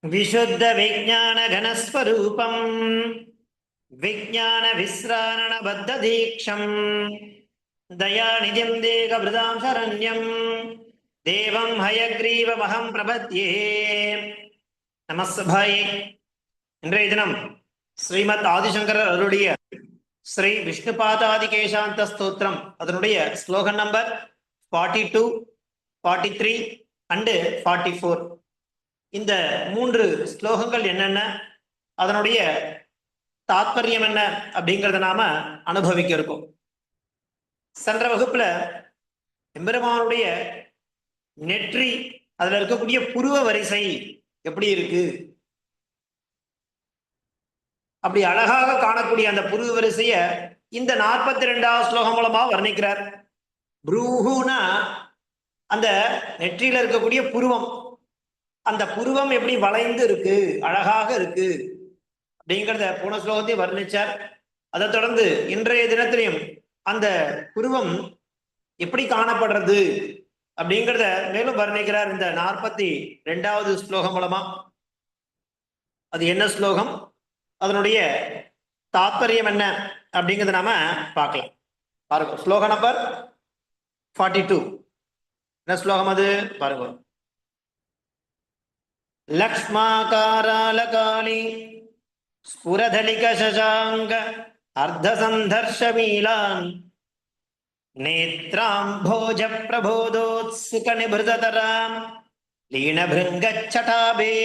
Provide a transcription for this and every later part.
विशुद्ध विज्ञान घनस्वरूपम विज्ञान विस्रारण बद्ध दीक्षम दयानिधिं देहभृतां शरण्यं देवं हयग्रीवमहं प्रपद्ये நமஸ்தபாயே. இன்றைய தினம் ஸ்ரீமத் ஆதிசங்கரர் அருளிய ஸ்ரீ விஷ்ணுபாதாதிகேசாந்த ஸ்தோத்திரம் அதனுடைய ஸ்லோகன் நம்பர் 42, 43 அண்ட் 44. இந்த 3 ஸ்லோகங்கள் என்னென்ன, அதனுடைய தாத்பரியம் என்ன அப்படிங்கிறத நாம அனுபவிக்க இருக்கோம். சென்ற வகுப்புல எம்பெருமானுடைய நெற்றி, அதுல இருக்கக்கூடிய புருவ வரிசை எப்படி இருக்கு, அப்படி அழகாக காணக்கூடிய அந்த புருவ வரிசைய இந்த 42வது ஸ்லோகம் மூலமா வர்ணிக்கிறார். ப்ரூஹுனா அந்த நெற்றியில இருக்கக்கூடிய புருவம், அந்த புருவம் எப்படி வளைந்து இருக்கு, அழகாக இருக்கு அப்படிங்கிறத போன ஸ்லோகத்தையும் வர்ணிச்சார். அதை தொடர்ந்து இன்றைய தினத்திலையும் அந்த புருவம் எப்படி காணப்படுறது அப்படிங்கிறத மேலும் வர்ணிக்கிறார் இந்த 42வது ஸ்லோகம் மூலமா. அது என்ன ஸ்லோகம், அதனுடைய தாத்பரியம் என்ன அப்படிங்கிறத நாம பார்க்கலாம். பாருங்க, ஸ்லோகம் நம்பர் 42. என்ன ஸ்லோகம் அது பாருங்க. லக்ஷ்மாகாராலகாலி ஸ்புரதலிக சசாங்க அர்த்தசந்தர்ஷமீலான் நேத்ராம்போஜ பிரபோதோத்சுக நிபிருததராம் லீனபிருங்கச்சடாபே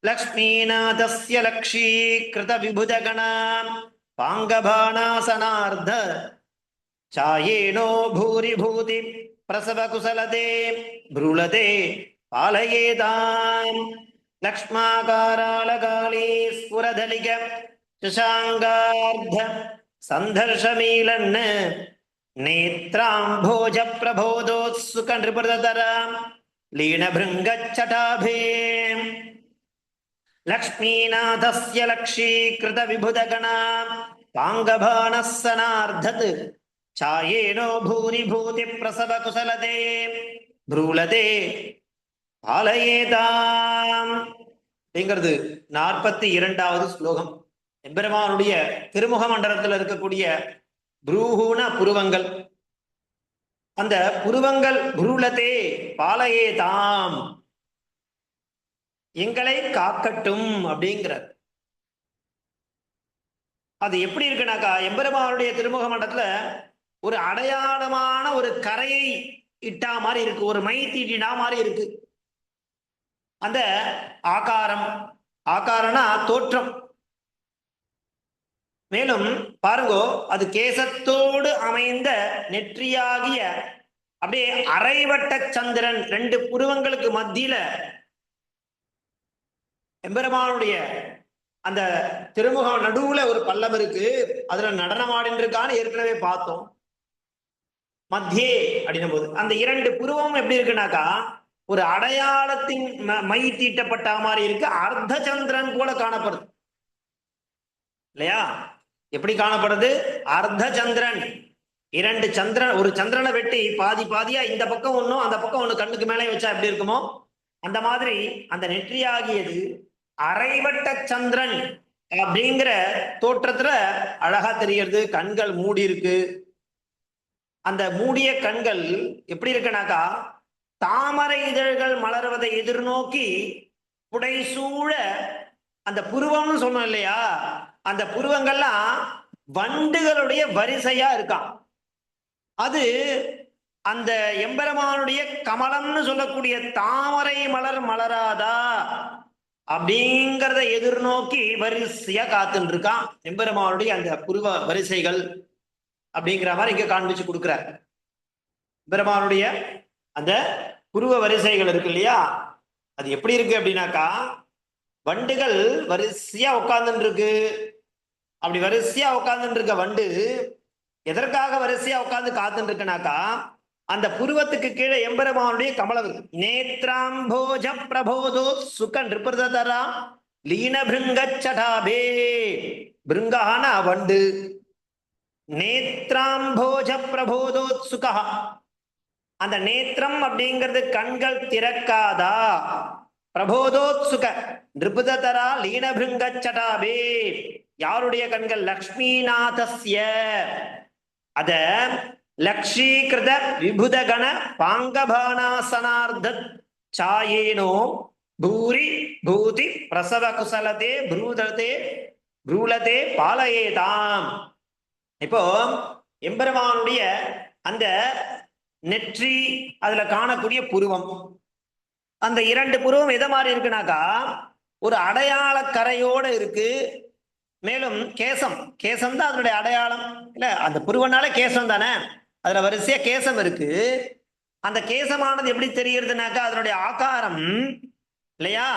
லக்ஷ்மீநாதஸ்ய லக்ஷீகிருத விபுதகணாம் பாங்கபாணாசனார்த்த சாயேனோ பூரிபூதி பிரசவ குசலதே ப்ரூலதே பாலயேதாம். லக்ஷ்மாகாராலகாலி ஸ்புரதலிக சசாங்கார்த்த சந்தர்ஷமீலன் நேத்ராம்போஜ பிரபோதோத்சுக நிருபததராம் லீனபிருங்கச்சடாபே லக்ஷ்மீநாதஸ்ய லக்ஷீகிருத விபுதகணாம் பாங்கபாணஸ்ஸனார்த்தத் சாயேனோ பூரிபூதி பிரசவ குசலதே ப்ரூலதே பாலயேதாம் அப்படிங்கிறது 42வது ஸ்லோகம். எம்பெருமானுடைய திருமுக மண்டலத்தில் இருக்கக்கூடிய ப்ரூஹுன புருவங்கள், அந்த புருவங்கள் ப்ரூலதே பாலயேதாம் எங்களை காக்கட்டும் அப்படிங்கிறார். அது எப்படி இருக்குனாக்கா, எம்பெருமானுடைய திருமுக மண்டலத்துல ஒரு அடையாளமான ஒரு கரையை இட்டா மாதிரி இருக்கு, ஒரு மை தீட்டினா மாதிரி இருக்கு. அந்த ஆகாரம், ஆகாரம்னா தோற்றம். மேலும் பாருங்கோ, அது கேசத்தோடு அமைந்த நெற்றியாகிய அப்படியே அரைவட்ட சந்திரன், 2 புருவங்களுக்கு மத்தியில எம்பெருமானுடைய அந்த திருமுகம் நடுவுல ஒரு பல்லம் இருக்கு, அதுல நடனமாடின்னு இருக்கான்னு ஏற்கனவே பார்த்தோம். மத்தியே அப்படின்னும் போது அந்த 2 புருவம் எப்படி இருக்குனாக்கா, ஒரு அடையாளத்தின் மை தீட்டப்பட்ட மாதிரி இருக்கு. அர்த்த சந்திரன் போல காணப்படுது இல்லையா? எப்படி காணப்படுது? அர்த்த சந்திரன், 2 சந்திரன், ஒரு சந்திரனை வெட்டி பாதி பாதியா இந்த பக்கம் ஒன்னும் அந்த பக்கம் ஒண்ணு கண்ணுக்கு மேலே வச்சா எப்படி இருக்குமோ அந்த மாதிரி அந்த நெற்றியாகியது அரைவட்ட சந்திரன் அப்படிங்கிற தோற்றத்துல அழகா தெரிகிறது. கண்கள் மூடி இருக்கு. அந்த மூடிய கண்கள் எப்படி இருக்குனாக்கா, தாமரை இதழ்கள் மலர்வதை எதிர்நோக்கி புடைசூழ அந்த புருவம்னு சொன்னோம் இல்லையா, அந்த புருவங்கள்லாம் வண்டுகளுடைய வரிசையா இருக்கான். அது அந்த எம்பெருமானுடைய கமலம்னு சொல்லக்கூடிய தாமரை மலர் மலராதா அப்படிங்கிறத எதிர்நோக்கி வரிசையா காத்துன்னு இருக்கான் எம்பெருமானுடைய அந்த புருவ வரிசைகள் அப்படிங்கிற மாதிரி இங்க காண்பிச்சு கொடுக்கிறார். எம்பெருமானுடைய அந்த புருவ வரிசைகள் இருக்கு இல்லையா, அது எப்படி இருக்கு அப்படின்னாக்கா, வண்டுகள் வரிசையா உட்கார்ந்துட்டு இருக்கு. அப்படி வரிசையா உட்கார்ந்துட்டு இருக்க வண்டு எதற்காக வரிசையா உட்கார்ந்து காத்துட்டு இருக்குனாக்கா, அந்த புருவத்துக்கு கீழே எம்பெருமானுடைய கமலம் இருக்கு. நேத்ராம்போஜ பிரபோதோ சுக நிருபததரா லீன பிருங்கச்சடாபே, பிருங்கான வண்டு, நேத்ராம்போஜ பிரபோதோத்சுகா அந்த நேத்திரம் அப்படிங்கிறது கண்கள் திறக்காதா? பிரபோதோத்சுக நிருபுதரா லீனபிருங்க சடாபே. யாருடைய கண்கள்? லக்ஷ்மிநாதஸ்ய. அத லக்ஷீகிருத விபுதகண பாங்கபானாசனார்த்த சாயேனோ பூரி பூதி பிரசவ குசலதே ப்ரூலதே பாலயேதாம். இப்போ எம்பெருமானுடைய அந்த நெற்றி, அதுல காணக்கூடிய புருவம், அந்த 2 புருவம் எதை மாதிரி இருக்குனாக்கா ஒரு அடையாள கரையோட இருக்கு. மேலும் கேசம் தான் அதனுடைய அடையாளம் இல்ல. அந்த புருவனால கேசம் தானே, அதுல வரிசையா கேசம் இருக்கு. அந்த கேசமானது எப்படி தெரிகிறதுனாக்கா அதனுடைய ஆகாரம் இல்லையா,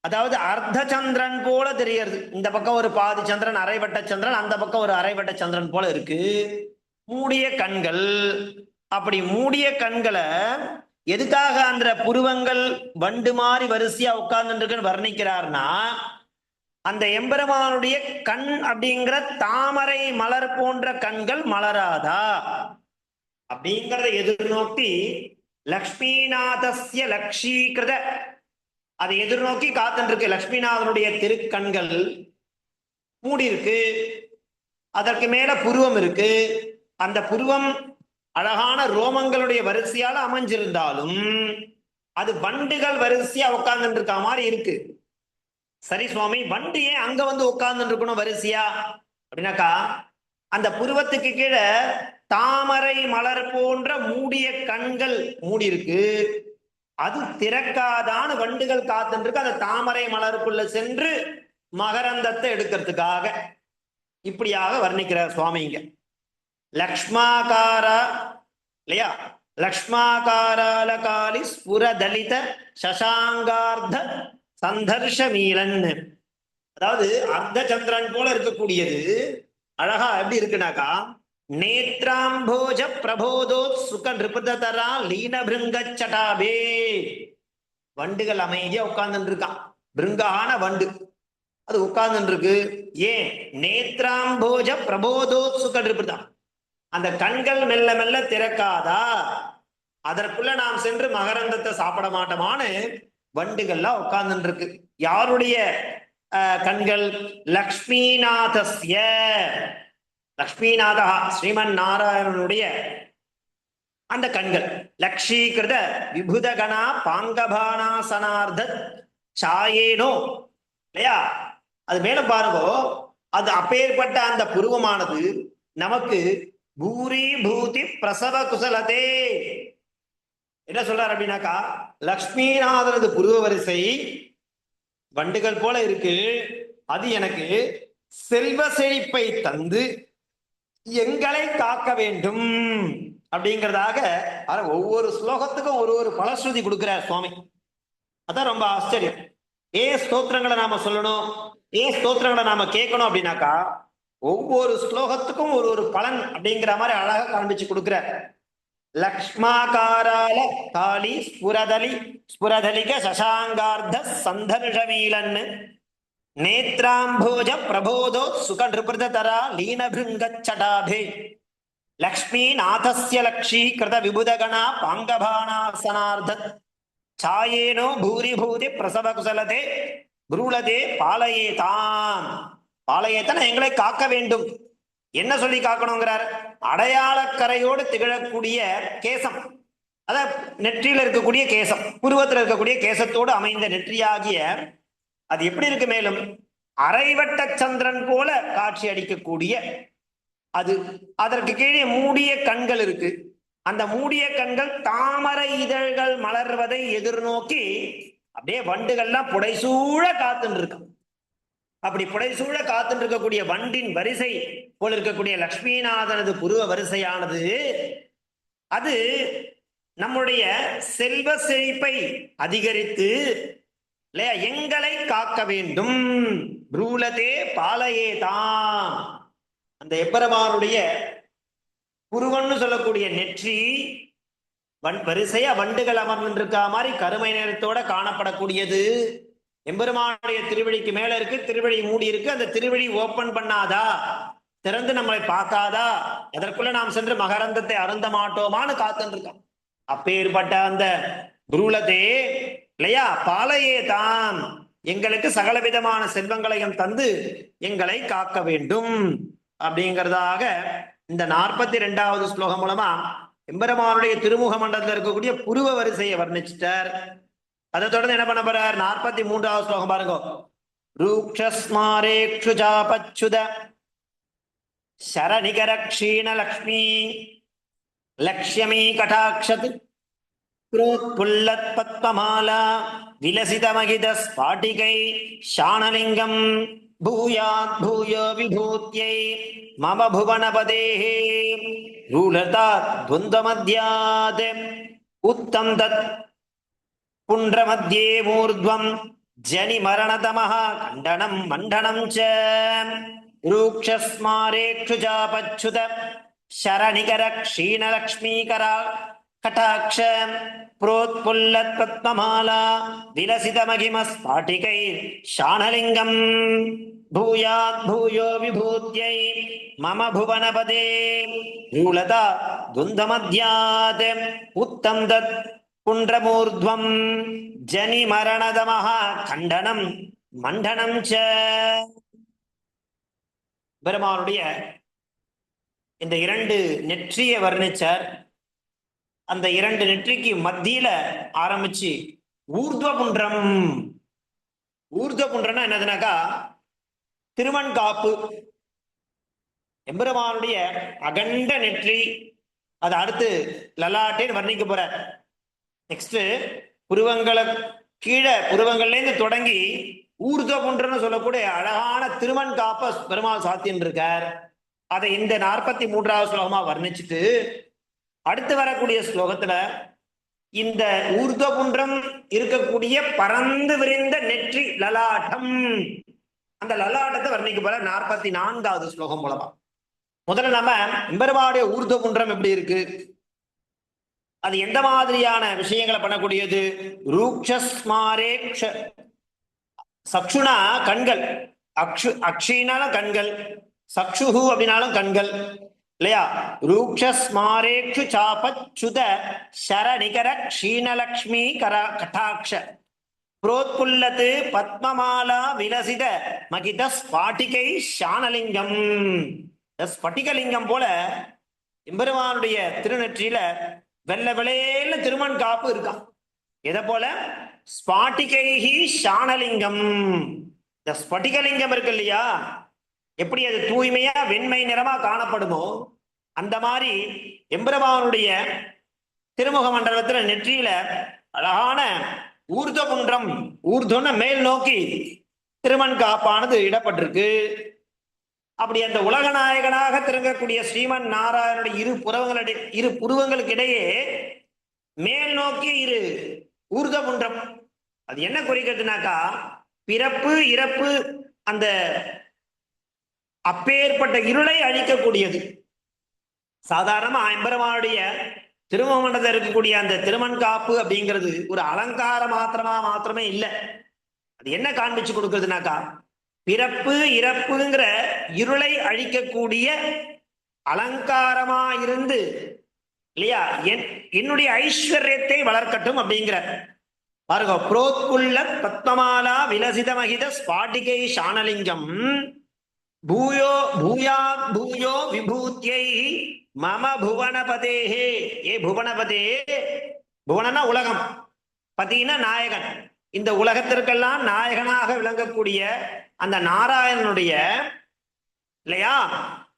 அதாவது அர்த்த சந்திரன் போல தெரிகிறது. இந்த பக்கம் ஒரு பாதி சந்திரன், அரைவட்ட சந்திரன், அந்த பக்கம் ஒரு அரைவட்ட சந்திரன் போல இருக்கு. மூடிய கண்கள். அப்படி மூடிய கண்களை எதுக்காக அந்த புருவங்கள் வண்டு மாதிரி வரிசையா உட்கார்ந்துருக்குன்னு வர்ணிக்கிறார்னா, அந்த எம்பெருமானுடைய கண் அப்படிங்கிற தாமரை மலர் போன்ற கண்கள் மலராதா அப்படிங்கிறத எதிர்நோக்கி லக்ஷ்மிநாதஸ்ய லக்ஷீகிருத, அதை எதிர்நோக்கி காத்துருக்கு. லக்ஷ்மிநாதனுடைய திருக்கண்கள் மூடி இருக்கு, அதற்கு மேல புருவம் இருக்கு. அந்த புருவம் அழகான ரோமங்களுடைய வரிசையால அமைஞ்சிருந்தாலும் அது வண்டுகள் வரிசையா உட்கார்ந்து இருக்க மாதிரி இருக்கு. சரி சுவாமி, வண்டு ஏன் அங்க வந்து உட்கார்ந்து இருக்கணும் வரிசையா அப்படின்னாக்கா, அந்த புருவத்துக்கு கீழே தாமரை மலர் போன்ற மூடிய கண்கள் மூடி இருக்கு, அது திறக்காதான வண்டுகள் காத்துட்டு இருக்கு. அந்த தாமரை மலருக்குள்ள சென்று மகரந்தத்தை எடுக்கிறதுக்காக இப்படியாக வர்ணிக்கிறார் சுவாமிங்க. லக்ஷ்மாகாரா இல்லையா, லக்ஷ்மாகாராலகாலி ஸ்புரதலித சசாங்கார்த்த சந்தர்ஷ மீலன். அதாவது அர்த்த சந்திரன் போல இருக்கக்கூடியது அழகா எப்படி இருக்குனாக்கா, நேத்ராம்போஜ பிரபோதோத் சுக நிருபதரா லீனபிருங்க சடாபே. வண்டுகள் அமைதியா உட்கார்ந்து இருக்கான், பிருங்கான வண்டு அது உட்கார்ந்து இருக்கு. ஏன்? நேத்ராம்போஜ பிரபோதோத் சுக நிருபதா, அந்த கண்கள் மெல்ல மெல்ல திறக்காதா, அதற்குள்ள நாம் சென்று மகரந்தத்தை சாப்பிட மாட்டோமான்னு வண்டுகள்லாம் உட்கார்ந்து இருக்கு. யாருடைய கண்கள்? லக்ஷ்மிநாதஸ்ய. லக்ஷ்மிநாதா ஸ்ரீமன் நாராயணனுடைய அந்த கண்கள். லக்ஷீகிருத விபுதகணா பாங்கபானாசனார்த்த சாயேனோ இல்லையா, அது மேல பாருங்க, அது அப்பேற்பட்ட அந்த புருவமானது நமக்கு பூரி பூதி பிரசவ குசலதே. என்ன சொல்றார் அப்படின்னாக்கா, லக்ஷ்மிநாதனது புருவ வரிசை வண்டுகள் போல இருக்கு, அது எனக்கு செல்வ செழிப்பை தந்து எங்களை காக்க வேண்டும் அப்படிங்கிறதாக ஒவ்வொரு ஸ்லோகத்துக்கும் ஒரு பலஸ்ருதி கொடுக்கிறார் சுவாமி. அதான் ரொம்ப ஆச்சரியம். ஏன் ஸ்தோத்திரங்களை நாம சொல்லணும், ஏன் ஸ்தோத்திரங்களை நாம கேட்கணும் அப்படின்னாக்கா, ஒவ்வொரு ஸ்லோகத்துக்கும் ஒரு பலன் அப்படிங்கிற மாதிரி அழகா காண்பிச்சு கொடுக்கிற. லக்ஷ்மாகாரால காளி ஸ்புரதலிக சசாங்கார்த்த சந்தர்ஷமீலன் நேத்ராம்போஜ பிரபோதோ சுக நிருபதரா லீனபிருங்க சடாபே. லக்ஷ்மிநாதஸ்ய லக்ஷீகிருத விபுதகணா பாங்கபானாசனார்த்த சாயேனோ பூரி பூதி பிரசவ குசலதே ப்ரூலதே பாலயேதாம். பாலயேத்தன எங்களை காக்க வேண்டும். என்ன சொல்லி காக்கணுங்கிறார்? அடையாளக்கரையோடு திகழக்கூடிய கேசம், அத நெற்றியில இருக்கக்கூடிய கேசம், புருவத்தில் இருக்கக்கூடிய கேசத்தோடு அமைந்த நெற்றியாகிய அது எப்படி இருக்கு? மேலும் அரைவட்ட சந்திரன் போல காட்சி அளிக்கக்கூடிய அது. அதற்கு கீழே மூடிய கண்கள் இருக்கு. அந்த மூடிய கண்கள் தாமரை இதழ்கள் மலர்வதை எதிர்நோக்கி அப்படியே வண்டுகள்லாம் புடைசூழ காத்துன்னு இருக்கு. அப்படி புடைசூழ காத்துட்டு இருக்கக்கூடிய வண்டின் வரிசை போல இருக்கக்கூடிய லக்ஷ்மிநாதனது புருவ வரிசையானது அது நம்முடைய செல்வ செழிப்பை அதிகரித்து இல்லையா, எங்களை காக்க வேண்டும். ப்ரூலதே பாலயேதாம். அந்த எப்பெருமானுடைய புருவன்னு சொல்லக்கூடிய நெற்றி வரிசையா வண்டுகள் அமர்ந்திருக்க மாதிரி கருமை நிறத்தோட காணப்படக்கூடியது. எம்பெருமானுடைய திருவடிக்கு மேல இருக்கு, திருவடி மூடி இருக்கு. அந்த திருவடி ஓபன் பண்ணாதா, திறந்து நம்மளை பார்க்காதா, அதற்குள்ள நாம் சென்று மகரந்தத்தை அருந்த மாட்டோமான்னு காத்துட்டு இருக்கோம். அப்பேற்பட்ட அந்த புரூலதே இல்லையா பாலையே தாம், எங்களுக்கு சகலவிதமான செல்வங்களையும் தந்து எங்களை காக்க வேண்டும் அப்படிங்கிறதாக இந்த 42வது ஸ்லோகம் மூலமா எம்பெருமானுடைய திருமுக மண்டலத்தில் இருக்கக்கூடிய புருவ வரிசையை வர்ணிச்சிட்டார். அதை தொடர்ந்து என்ன பண்ண போறார்? 43வது ஸ்லோகம் பாருங்க. ரூக்ஷஸ்மாரேக்ஷுஜாபச்சுத சரணிகர க்ஷீண லக்ஷ்மி லக்ஷ்யமீ கடாட்சத் புல்லத் பத்மமாலா விலசிதமகித ஸ்பாட்டிகை ஷாணலிங்கம் பூயாத் பூயோ விபூத்யை மம புவனபதேஹே ரூலதாத் துவந்தமத்யாத் உத்தம் தத் புண்ட்ரமத்யே மூர்த்வம் ஜனி மரணதமஹ கண்டனம் மண்டனம் ச ரூக்ஷஸ்மாரேக்ஷுஜாபச்சுத சரணிகர க்ஷீணலக்ஷ்மீகரா கடாட்ச புரோத்புல்லத் பத்மமாலா விலசித மகிம ஸ்பாட்டிகை ஷாணலிங்கம் பூயாத் பூயோ விபூத்யை மம புவனபதே ரூலதா துந்தமத்யாத் உத்தம் தத் புண்ட்ரமூர்த்வம் ஜனி மரணதமஹ கண்டனம் மண்டனம் ச. பெருமானுடைய இந்த 2 நெற்றியை வர்ணிச்சார். அந்த 2 நெற்றிக்கு மத்தியில ஆரம்பிச்சு ஊர்துவ புன்றம். ஊர்துவ புன்றம்னா என்னதுனாக்கா திருமண் காப்பு. எம்பெருமானுடைய அகண்ட நெற்றி. அதை அடுத்து லலாட்டேன்னு வர்ணிக்க போற. நெக்ஸ்ட் புருவங்களை கீழே புருவங்கள்லேருந்து தொடங்கி ஊர்துவ புன்றம்னு சொல்லக்கூடிய அழகான திருமண் காப்ப பெருமாள் சாத்தின்னு இருக்கார். அதை இந்த 43வது ஸ்லோகமா வர்ணிச்சுட்டு அடுத்து வரக்கூடிய ஸ்லோகத்துல இந்த ஊர்துவ புன்றம் இருக்கக்கூடிய பறந்து விரிந்த நெற்றி லலாட்டம், அந்த லலாட்டத்தை வர்ணிக்க போற 44வது ஸ்லோகம் மூலமா. முதல்ல நம்ம எம்பெருமானுடைய ஊர்துவ புன்றம் எப்படி இருக்கு, அது எந்த மாதிரியான விஷயங்களை பண்ணக்கூடியது. ரூக்ஷஸ்மாரேக்ஷ சக்ஷுனா கண்கள், அக்ஷினாலும் கண்கள், சக்ஷுஹு அப்படின்னாலும் கண்கள் இல்லையா. ரூக்ஷஸ்மாரேக்ஷு சாபச்சுத சரணிகர க்ஷீணலக்ஷ்மி கடாட்ச புரோத்புல்லத்து பத்மமாலா விலசித மகித ஸ்பாட்டிகை ஷாணலிங்கம். ஸ்பட்டிகலிங்கம் போல எம்பெருமானுடைய திருநெற்றியில வெள்ள விளையல்னு திருமண் காப்பு இருக்கான். எதை போல? ஸ்பாட்டிகைஹி ஷாணலிங்கம். இந்த ஸ்பட்டிகலிங்கம் இருக்கு இல்லையா, எப்படி அது தூய்மையா வெண்மை நிறமா காணப்படுமோ அந்த மாதிரி எம்பெருமானுடைய திருமுக மண்டலத்துல நெற்றியில அழகான ஊர்துவ புன்றம், ஊர்துவன மேல் நோக்கி திருமண் காப்பானது இடப்பட்டிருக்கு. அப்படி அந்த உலக நாயகனாக திறங்கக்கூடிய ஸ்ரீமன் நாராயணனுடைய இரு புருவங்களுக்கு இடையே மேல் நோக்கி ஊர்துவ புன்றம். அது என்ன குறிக்கிறதுனாக்கா பிறப்பு இறப்பு, அந்த அப்பேற்பட்ட இருளை அழிக்கக்கூடியது. சாதாரணமா எம்பெருமானுடைய திருமுக மண்டலத்தில் இருக்கக்கூடிய அந்த திருமண் காப்பு அப்படிங்கிறது ஒரு அலங்கார மாத்திரமே இல்லை. அது என்ன காண்பிச்சு கொடுக்குறதுனாக்கா பிறப்பு இறப்புங்கிற இருளை அழிக்கக்கூடிய அலங்காரமா இருந்து இல்லையா, என்னுடைய ஐஸ்வர்யத்தை வளர்க்கட்டும் அப்படிங்கிற பாருங்க. புரோத்புல்ல பத்மமாலா விலசித மகித ஸ்பாட்டிகை ஷாணலிங்கம் பூயோ பூயாத் பூயோ விபூத்யை மம புவனபதேஹே. ஏ புவனபதே, புவனனா உலகம், பதினா நாயகன், இந்த உலகத்திற்கெல்லாம் நாயகனாக விளங்கக்கூடிய அந்த நாராயணனுடைய இல்லையா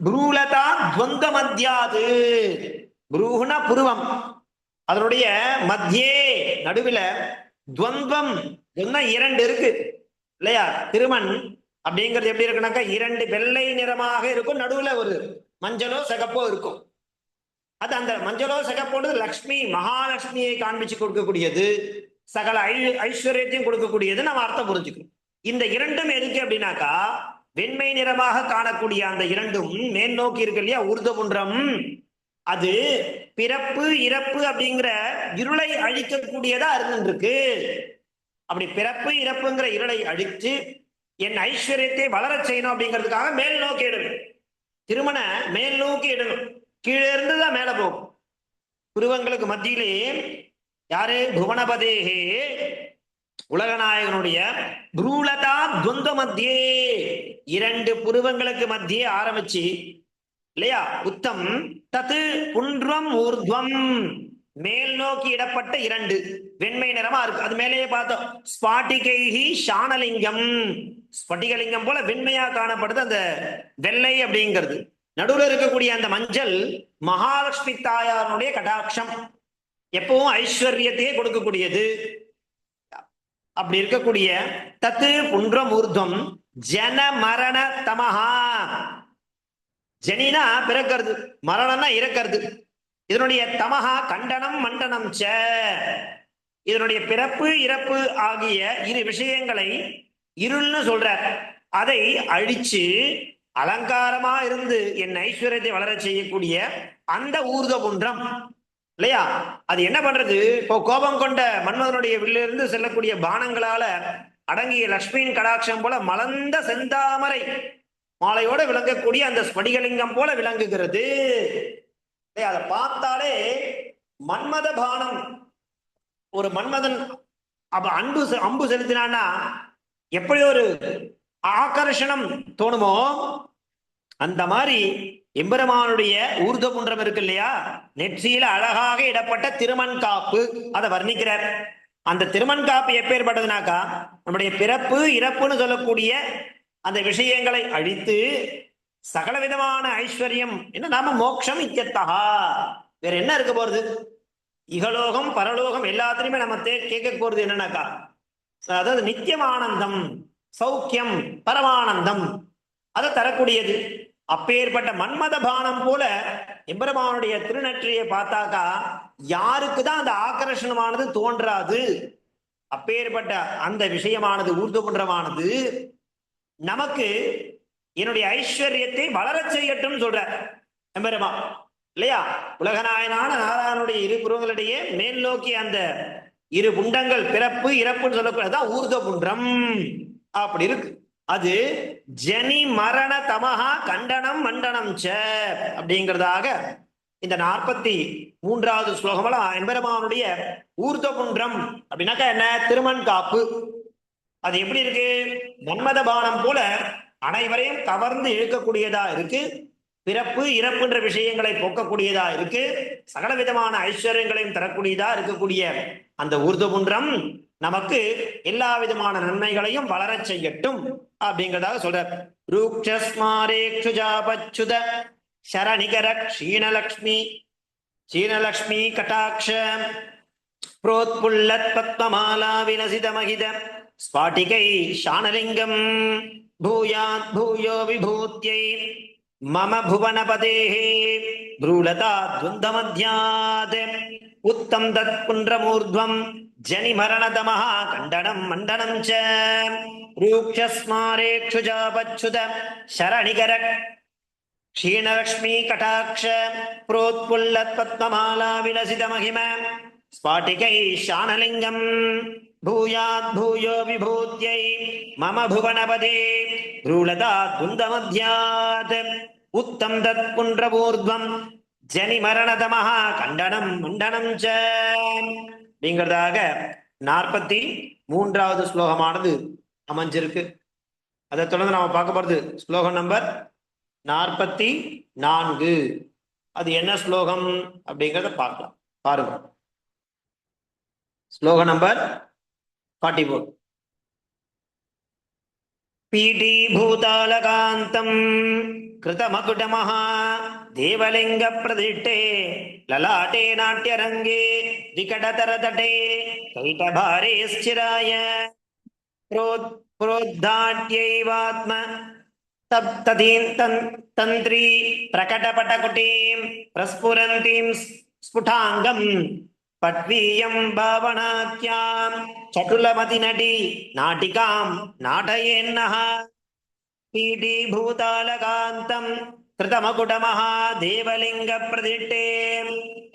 புரூலதா துவந்த மத்தியாது. புரூஹுனா புருவம், அதனுடைய மத்தியே நடுவில் துவந்தம், 2 இருக்கு இல்லையா. திருமண் அப்படிங்கிறது எப்படி இருக்குனாக்கா 2 வெள்ளை நிறமாக இருக்கும், நடுவுல ஒரு மஞ்சளோ சிகப்போ இருக்கும். அது அந்த மஞ்சளோ சிகப்போன்றது லக்ஷ்மி மகாலட்சுமியை காண்பிச்சு கொடுக்கக்கூடியது, சகல ஐஸ்வர்யத்தையும் கொடுக்கக்கூடியது நம்ம அர்த்தம் புரிஞ்சுக்கணும். இந்த 2ம் எதுக்கு அப்படின்னாக்கா வெண்மை நிறமாக காணக்கூடிய அந்த 2ம் மேல் நோக்கி இருக்கு இல்லையா ஊர்துவ புன்றம், அது பிறப்பு இறப்பு அப்படிங்கிற இருளை அழிக்கக்கூடியதா இருந்துருக்கு. அப்படி பிறப்பு இறப்புங்கிற இருளை அழித்து என் ஐஸ்வர்யத்தை வளர செய்யணும் அப்படிங்கிறதுக்காக மேல் நோக்கி இடணும். திருமண மேல் நோக்கி இடணும், கீழே இருந்துதான் மேல போகும். புருவங்களுக்கு மத்தியிலே யாரு? புவனபதேகே உலகநாயகனுடைய புரூலதா துவந்த மத்தியே, இரண்டு புருவங்களுக்கு மத்தியே ஆரம்பிச்சு இல்லையா, உத்தம் தத்து புன்றம் ஊர்துவம், மேல் நோக்கி இடப்பட்ட இரண்டு வெண்மை நிறமா இருக்கு. அது மேலேயே பார்த்தோம். ஸ்பாட்டிகைஹி ஷானலிங்கம், ஸ்பட்டிகலிங்கம் போல வெண்மையா காணப்படுது அந்த வெள்ளை அப்படிங்கிறது. நடுவில் இருக்கக்கூடிய அந்த மஞ்சள் மகாலட்சுமி தாயாருடைய கடாட்சம், எப்பவும் ஐஸ்வர்யத்தையே கொடுக்கக்கூடியது. அப்படி இருக்கக்கூடிய தத்து புன்றம் ஊர்துவம் ஜன மரண தமஹா, ஜனினா பிறக்கிறது, மரணம்னா இறக்கிறது. இதனுடைய தமஹா கண்டனம் மண்டனம் ச, இதனுடைய பிறப்பு இறப்பு ஆகிய இரு விஷயங்களை இருள்னு சொல்றார். அதை அழிச்சு அலங்காரமா இருந்து என் ஐஸ்வர்யத்தை வளர செய்யக்கூடிய அந்த ஊர்த குன்றம் இல்லையா, அது என்ன பண்றது? இப்போ கோபம் கொண்ட மன்மதனுடைய வில்லிருந்து செல்லக்கூடிய பானங்களால அடங்கிய லட்சுமியின் கடாட்சம் போல மலர்ந்த செந்தாமரை மாலையோட விளங்கக்கூடிய அந்த ஸ்படிகலிங்கம் போல விளங்குகிறது. அதை பார்த்தாலே மன்மத பானம், ஒரு மன்மதன் அம்பு செலுத்தினான்னா எப்படி ஒரு ஆகர்ஷணம் தோணுமோ, அந்த மாதிரி எம்பெருமானுடைய ஊர்த குன்றம் இருக்கு இல்லையா, நெற்றியில அழகாக இடப்பட்ட திருமண் காப்பு, அதை வர்ணிக்கிறார். அந்த திருமண் காப்பு எப்பேற்பட்டதுனாக்கா, நம்முடைய பிறப்பு இறப்புன்னு சொல்லக்கூடிய அந்த விஷயங்களை அழித்து சகல விதமான ஐஸ்வர்யம் என்ன நாம மோட்சம் இத்தியத்தகா, வேற என்ன இருக்க போறது? இகலோகம் பரலோகம் எல்லாத்திலுமே நம்ம கேட்க போறது என்னன்னாக்கா, அதாவது நித்தியம் ஆனந்தம், சௌக்கியம், பரமானந்தம் அதை தரக்கூடியது. அப்பேற்பட்ட மன்மத பானம் போல எம்பெருமானுடைய திருநெற்றியை பார்த்தாக்கா யாருக்குதான் அந்த ஆகர்ஷணமானது தோன்றாது? அப்பேற்பட்ட அந்த விஷயமானது ஊர்த குன்றமானது நமக்கு என்னுடைய ஐஸ்வர்யத்தை வளர செய்யட்டும் சொல்ற எம்பெருமான் இல்லையா. உலகநாயனான நாராயணனுடைய இரு புருவங்களிடையே மேல் நோக்கி அந்த இரு குண்டங்கள் பிறப்பு இறப்புன்னு சொல்லக்கூடியதான் ஊர்த குன்றம் அப்படி இருக்கு. அது ஜனி மரண தமஹா கண்டனம் மண்டனம் ச அப்படிங்கிறதாக இந்த 43வது ஸ்லோகமெல்லாம் எம்பெருமானுடைய ஊர்த குன்றம் அப்படின்னாக்கா என்ன? திருமண் காப்பு. அது எப்படி இருக்கு? மன்மத பானம் போல அனைவரையும் கவர்ந்து இழுக்கக்கூடியதா இருக்கு, பிறப்பு இறப்புன்ற விஷயங்களை போக்கக்கூடியதா இருக்கு, சகல விதமான ஐஸ்வர்யங்களையும் தரக்கூடியதா இருக்கக்கூடிய அந்த ஊர்த குன்றம் நமக்கு எல்லா விதமான நன்மைகளையும் வளர செய்யட்டும் அப்படிங்கிறதாக சொல்றார். ரூக்ஷஸ்மாரேக்ஷுஜாபச்சுத சரணிகர க்ஷீணலக்ஷ்மி க்ஷீணலக்ஷ்மி கட்டாட்ச புரோத்புல்லத் பத்மமாலா விலசித மகித ஸ்பாட்டிகை ஷானலிங்கம் பூயாத் பூயோ விபூத்யை மம புவனபதேஹே ப்ரூலதா துவந்த மத்யாத் உத்தம் தத் புன்றமூர்த்வம் ஜனி மரணதமஹ கண்டனம் மண்டனம் ச ரூக்ஷஸ்மாரேக்ஷுஜாபச்சுத சரணிகர க்ஷீணலக்ஷ்மி கட்டாட்ச புரோத்புல்லத் பத்மமாலா விலசித மகிம ஸ்பாட்டிகை ஷானலிங்கம் பூயாத் பூயோ விபூத்யை மம புவனபதே ப்ரூலதா துவந்த மத்யாத் உத்தம் தத் புன்றமூர்த்வம் ஜனி மரணதமஹ கண்டனம் மண்டனம் ச அப்படிங்கிறதாக 43வது ஸ்லோகமானது அமைஞ்சிருக்கு. அதை தொடர்ந்து நாம பார்க்க போறது ஸ்லோகம் நம்பர் 44. அது என்ன ஸ்லோகம் அப்படிங்கிறத பார்க்கலாம். பாருங்க, ஸ்லோகம் நம்பர் 44. பீடி பூதாலகாந்தம் கிருதமகுடமஹ தேவலிங்க பிரதிஷ்டே லலாட்டே நாட்டியரங்கே விகடதரதடே கைடபாரே ஸ்சிராய புரோத்தாட்யைவாத்ம தப்ததீம் தந்திரி பிரகடபடகுடீம் பிரஸ்புரந்தீம் ஸ்புடாங்கம் பட்வீயம் பாவனாத்யாம் சட்டுலமதி நடி நாட்டிகாம் நாடயேன்னஹ பீடி பூதாலகாந்தம் கிருதமகுடமஹ தேவலிங்க பிரதிஷ்டே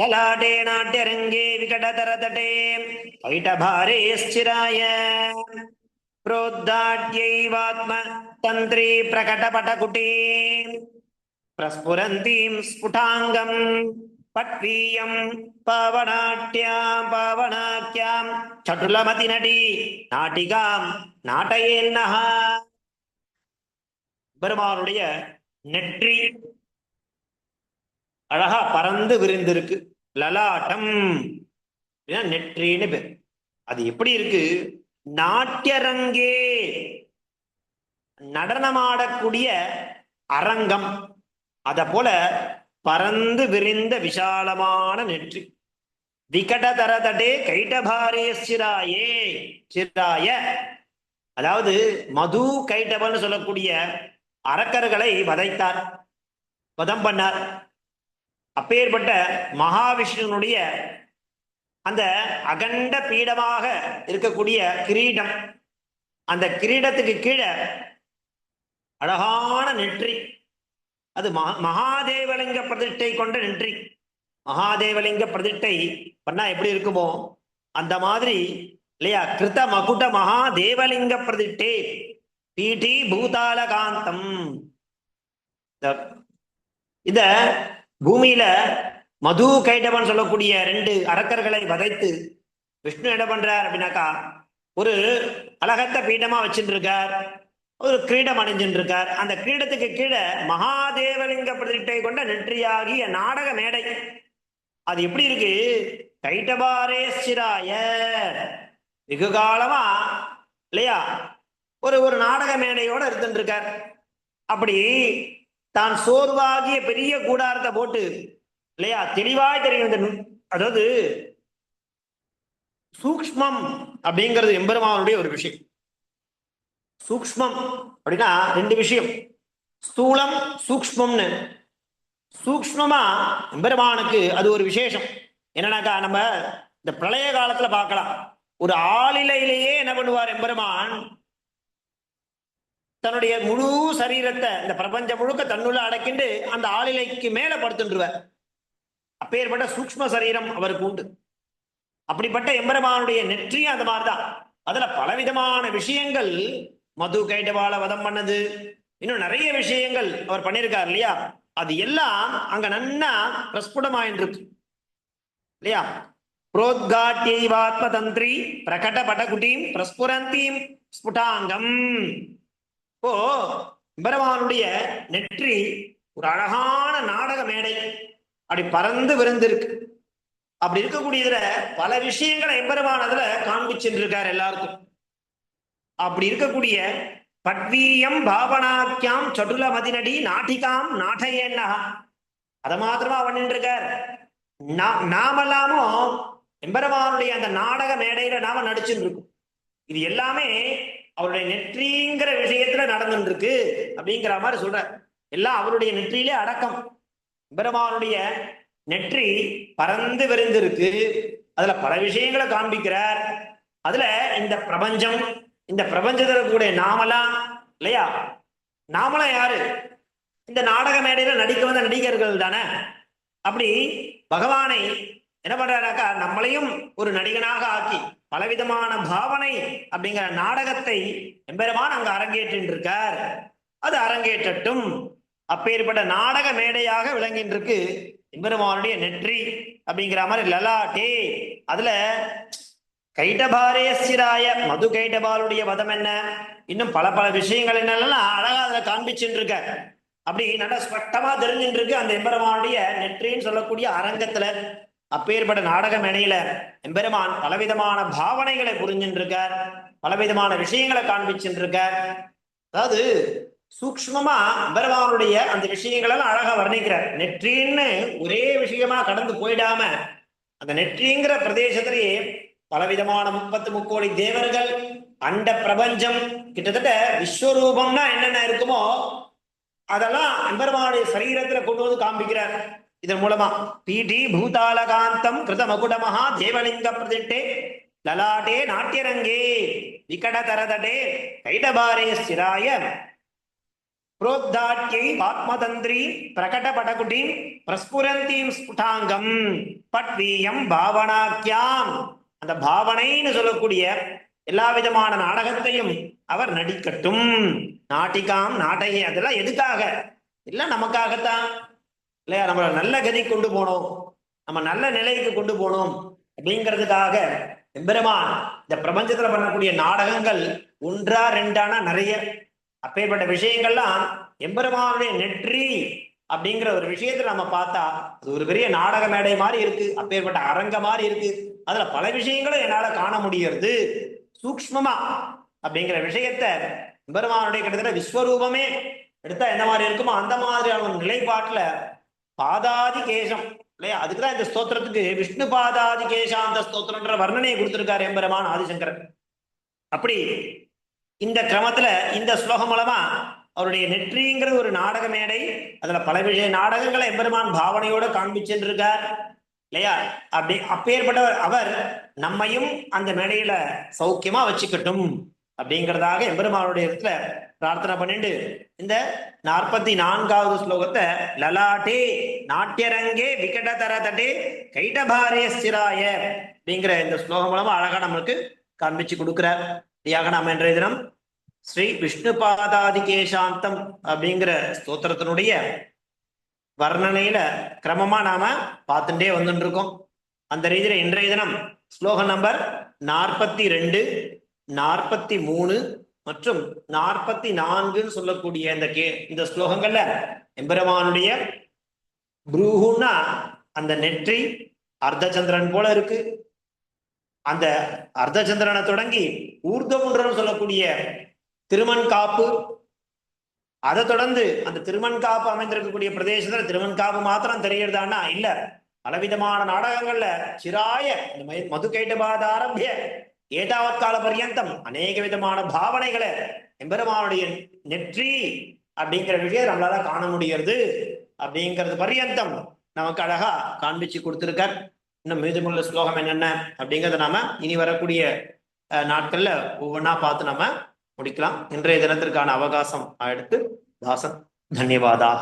லலாட்டே நாட்டியரங்கே விகடதரதடே கைடபாரே ஸ்சிராய புரோத்தாட்யைவாத்ம தந்திரி பிரகடபடகுடீம் பிரஸ்புரந்தீம் ஸ்புடாங்கம் பட்வீயம் பாவனாக்கியாம் சட்டுலமதி நடி நாட்டிகாம் நாட்டயேன்னஹ. பெருமானுடைய நெற்றி அழகா பறந்து விரிந்திருக்கு. லலாட்டம் நெற்றின்னு பேர். அது எப்படி இருக்கு? நாட்டியரங்கே, நடனமாடக்கூடிய அரங்கம், அத போல பறந்து விரிந்த விசாலமான நெற்றி. விகட தரதடே கைட்டபாரே சிராயே சிராய, அதாவது மது கைட்டபன்னு சொல்லக்கூடிய அரக்கர்களை வதைத்தார், வதம் பண்ணார். அப்பேற்பட்ட மகாவிஷ்ணுனுடைய அந்த அகண்ட பீடமாக இருக்கக்கூடிய கிரீடம், அந்த கிரீடத்துக்கு கீழே அழகான நெற்றி. அது மகாதேவலிங்க பிரதிஷ்டை கொண்ட நெற்றி. மகாதேவலிங்க பிரதிஷ்டை பண்ணா எப்படி இருக்குமோ அந்த மாதிரி இல்லையா? கிருத மகுட மகாதேவலிங்க பிரதிஷ்டை பீட்டி பூதால காந்தம். இத பூமியில மது கைடவன் சொல்லக்கூடிய 2 அரக்கர்களை வதைத்து விஷ்ணு என்ன பண்றார் அப்படின்னாக்கா, ஒரு அழகத்த பீடமா வச்சுட்டு இருக்கார், ஒரு கிரீடம் அணிஞ்சுட்டு இருக்கார். அந்த கிரீடத்துக்கு கீழே மகாதேவலிங்க பிரதிஷ்டை கொண்ட நெற்றியாகிய நாடக மேடை. அது எப்படி இருக்கு? கைட்டபாரேஸ்வராய, வெகு காலமா இல்லையா ஒரு நாடக மேடையோட இருந்துட்டு இருக்கார். அப்படி தான் சோர்வாகிய பெரிய கூடாரத்தை போட்டு இல்லையா தெளிவாய் தெரியும். அதாவது சூக்ஷ்மம் அப்படிங்கிறது எம்பெருமானுடைய ஒரு விஷயம். சூக்ஷ்மம் அப்படின்னா 2 விஷயம், ஸ்தூலம் சூக்ஷ்மம்னு. சூக்ஷ்மமா எம்பெருமானுக்கு அது ஒரு விசேஷம். என்னன்னாக்கா, நம்ம இந்த பிரளய காலத்துல பார்க்கலாம், ஒரு ஆளிலையிலேயே என்ன பண்ணுவார் எம்பெருமான், தன்னுடைய முழு சரீரத்தை இந்த பிரபஞ்சம் முழுக்க தன்னுள்ள அடக்கிண்டு அந்த ஆளிலைக்கு மேல படுத்துருவார். அப்பேற்பட்ட சூக்ஷ்ம சரீரம் அவருக்கு உண்டு. அப்படிப்பட்ட எம்பெருமானுடைய நெற்றியும் அந்த மாதிரிதான். அதுல பலவிதமான விஷயங்கள், மது கைடவால வதம் பண்ணது, இன்னும் நிறைய விஷயங்கள் அவர் பண்ணியிருக்கார் இல்லையா? அது எல்லாம் அங்க நன்னா பிரஸ்புடமாயிருக்கு இல்லையா? புரோத்காட்யைவாத்ம தந்திரி பிரகட படகுட்டீம் பிரஸ்புரந்தீம் ஸ்புடாங்கம். இப்போ எம்பெருமானுடைய நெற்றி ஒரு அழகான நாடக மேடை, அப்படி பறந்து விருந்திருக்கு. அப்படி இருக்கக்கூடியதுல பல விஷயங்களை எம்பெருமான் அதுல காண்பிச்சுருக்கார் எல்லாருக்கும். அப்படி இருக்கக்கூடிய பட்வீயம் பாவனாக்கியாம் சடுல மதிநடி நாட்டிகாம் நாட்டையேன்னா, அதை மாத்திரமா பண்ணிட்டு இருக்கார். நாமெல்லாமும் எம்பெருமானுடைய அந்த நாடக மேடையில நாம நடிச்சுட்டு இருக்கோம். இது எல்லாமே அவருடைய நெற்றிங்கிற விஷயத்துல நடந்துட்டு இருக்கு அப்படிங்கிற மாதிரி சொல்ற. எல்லாம் அவருடைய நெற்றியிலே அடக்கம். பெருமானுடைய நெற்றி பறந்து விரிந்திருக்கு. அதுல பல விஷயங்களை காண்பிக்கிறார். அதுல இந்த பிரபஞ்சம், இந்த பிரபஞ்சத்துல கூட நாமெல்லாம் இல்லையா? நாமெல்லாம் யாரு? இந்த நாடக மேடையில நடிக்க வந்த நடிகர்கள் தானே. அப்படி பகவானை என்ன பண்றாருனாக்கா, நம்மளையும் ஒரு நடிகனாக ஆக்கி பலவிதமான பாவனை அப்படிங்கிற நாடகத்தை எம்பெருமான் அங்க அரங்கேற்றின் இருக்கார். அது அரங்கேற்றட்டும். அப்பேற்பட்ட நாடக மேடையாக விளங்கின்றிருக்கு எம்பெருமானுடைய நெற்றி அப்படிங்கிற மாதிரி லலாட்டே. அதுல கைட்டபாரேஸ்வராய, மது கைட்டபாலுடைய வதம் என்ன, இன்னும் பல பல விஷயங்கள் என்னெல்லாம் அழகா அதுல காண்பிச்சுட்டு இருக்க. அப்படி நல்லா ஸ்பஷ்டமா தெரிஞ்சுட்டு இருக்கு அந்த எம்பெருமானுடைய நெற்றின்னு சொல்லக்கூடிய அரங்கத்துல. அப்பேற்பட்ட நாடக மேடையில எம்பெருமான் பலவிதமான பாவனைகளை புரிஞ்சுட்டு இருக்கார், பலவிதமான விஷயங்களை காண்பிச்சுட்டு இருக்கார். அதாவது சூக்ஷ்மமா எம்பெருமானுடைய அந்த விஷயங்களெல்லாம் அழகா வர்ணிக்கிறார். நெற்றின்னு ஒரே விஷயமா கடந்து போயிடாம அந்த நெற்றிங்கிற பிரதேசத்திலேயே பலவிதமான 33 தேவர்கள், அண்ட பிரபஞ்சம், கிட்டத்தட்ட விஸ்வரூபம்னா என்னென்ன இருக்குமோ அதெல்லாம் எம்பெருமானுடைய சரீரத்துல கொண்டு வந்து காண்பிக்கிறார். இதன் மூலமா பீடி பூதாலகாந்தம் கிருத மகுட மகா தேவலிங்க பிரதிஷ்டே லலாட்டே நாட்டியரங்கே விகட தரதடே கைடபாரே ஸ்திராய புரோத்தாட்யை ஆத்மதந்திரி பிரகட படகுட்டி பிரஸ்புரந்தீம் ஸ்புடாங்கம் பட்வீயம் பாவனாக்கியாம். அந்த பாவனைன்னு சொல்லக்கூடிய எல்லா விதமான நாடகத்தையும் அவர் நடிக்கட்டும். நாட்டிகாம் நாடகை, அதெல்லாம் எதுக்காக? இல்ல நமக்காகத்தான் இல்லையா? நம்மள நல்ல கதி கொண்டு போனோம், நம்ம நல்ல நிலைக்கு கொண்டு போகணும் அப்படிங்கிறதுக்காக எம்பெருமான் இந்த பிரபஞ்சத்துல பண்ணக்கூடிய நாடகங்கள் ஒன்றா ரெண்டானா நிறைய. அப்பேற்பட்ட விஷயங்கள்லாம் எம்பெருமானுடைய நெற்றி அப்படிங்கிற ஒரு விஷயத்துல நம்ம பார்த்தா அது ஒரு பெரிய நாடக மேடை மாதிரி இருக்கு, அப்பேற்பட்ட அரங்க மாதிரி இருக்கு. அதுல பல விஷயங்களும் என்னால காண முடியறது சூக்ஷ்மமா. அப்படிங்கிற விஷயத்த எம்பெருமானுடைய கிட்டத்தட்ட விஸ்வரூபமே எடுத்தா எந்த மாதிரி இருக்குமோ அந்த மாதிரியான நிலைப்பாட்டுல பாதாதி கேசம் இல்லையா, அதுக்குதான் இந்த ஸ்தோத்திரத்துக்கு விஷ்ணு பாதாதி கேசாந்த ஸ்தோத்திரன்ற வர்ணனையை கொடுத்திருக்காரு எம்பெருமான் ஆதிசங்கரன். அப்படி இந்த கிரமத்துல இந்த ஸ்லோகம் மூலமா அவருடைய நெற்றிங்கிறது ஒரு நாடக மேடை, அதுல பல விஷய நாடகங்களை எம்பெருமான் பாவனையோட காண்பிச்சுருக்கார் இல்லையா. அப்படி அப்பேற்பட்டவர் அவர் நம்மையும் அந்த மேடையில சௌக்கியமா வச்சுக்கட்டும் அப்படிங்கிறதாக எம்பெருமானுடைய இடத்துல பிரார்த்தனை பண்ணிட்டு இந்த 44வது ஸ்லோகத்தை லலாட்டே நாட்டியரங்கே விகட தரதட்டே கைடபாரே ஸ்திராய அப்படிங்கிற இந்த ஸ்லோகம் மூலமா அழகா நம்மளுக்கு காண்பிச்சு கொடுக்கிறார். நாம இன்றைய தினம் ஸ்ரீ விஷ்ணு பாதாதிகேசாந்தம் அப்படிங்கிற ஸ்தோத்திரத்தினுடைய வர்ணனையில கிரமமா நாம பார்த்துட்டே வந்துட்டு இருக்கோம். அந்த ரீதியில இன்றைய தினம் ஸ்லோகம் நம்பர் 42, 43 மற்றும் 44 சொல்லக்கூடிய இந்த ஸ்லோகங்கள்ல எம்பெருமானுடைய புரூஹுன்னா அந்த நெற்றி அர்த்தச்சந்திரன் போல இருக்கு. அந்த அர்த்தச்சந்திரனை தொடங்கி ஊர்தமுன்றன்னு சொல்லக்கூடிய திருமண் காப்பு, அதை தொடர்ந்து அந்த திருமண் காப்பு அமைந்திருக்கக்கூடிய பிரதேசத்துல திருமண் காப்பு மாத்திரம் தெரியறதானா இல்ல, பலவிதமான நாடகங்கள்ல சிராய மது கைட்டபாத ஆரம்பிய ஏதாவத் கால பர்யந்தம் அநேக விதமான பாவனைகளை எம்பெருமானுடைய நெற்றி அப்படிங்கிற விஷயம் நம்மளால காண முடிகிறது. அப்படிங்கிறது பர்யந்தம் நமக்கு அழகா காண்பிச்சு கொடுத்திருக்கார். இன்னும் மீதமுள்ள ஸ்லோகம் என்னென்ன அப்படிங்கிறத நாம இனி வரக்கூடிய நாட்கள்ல ஒவ்வொன்றா பார்த்து நம்ம முடிக்கலாம். இன்றைய தினத்திற்கான அவகாசம் எடுத்து தாசன் தன்யவாதாக.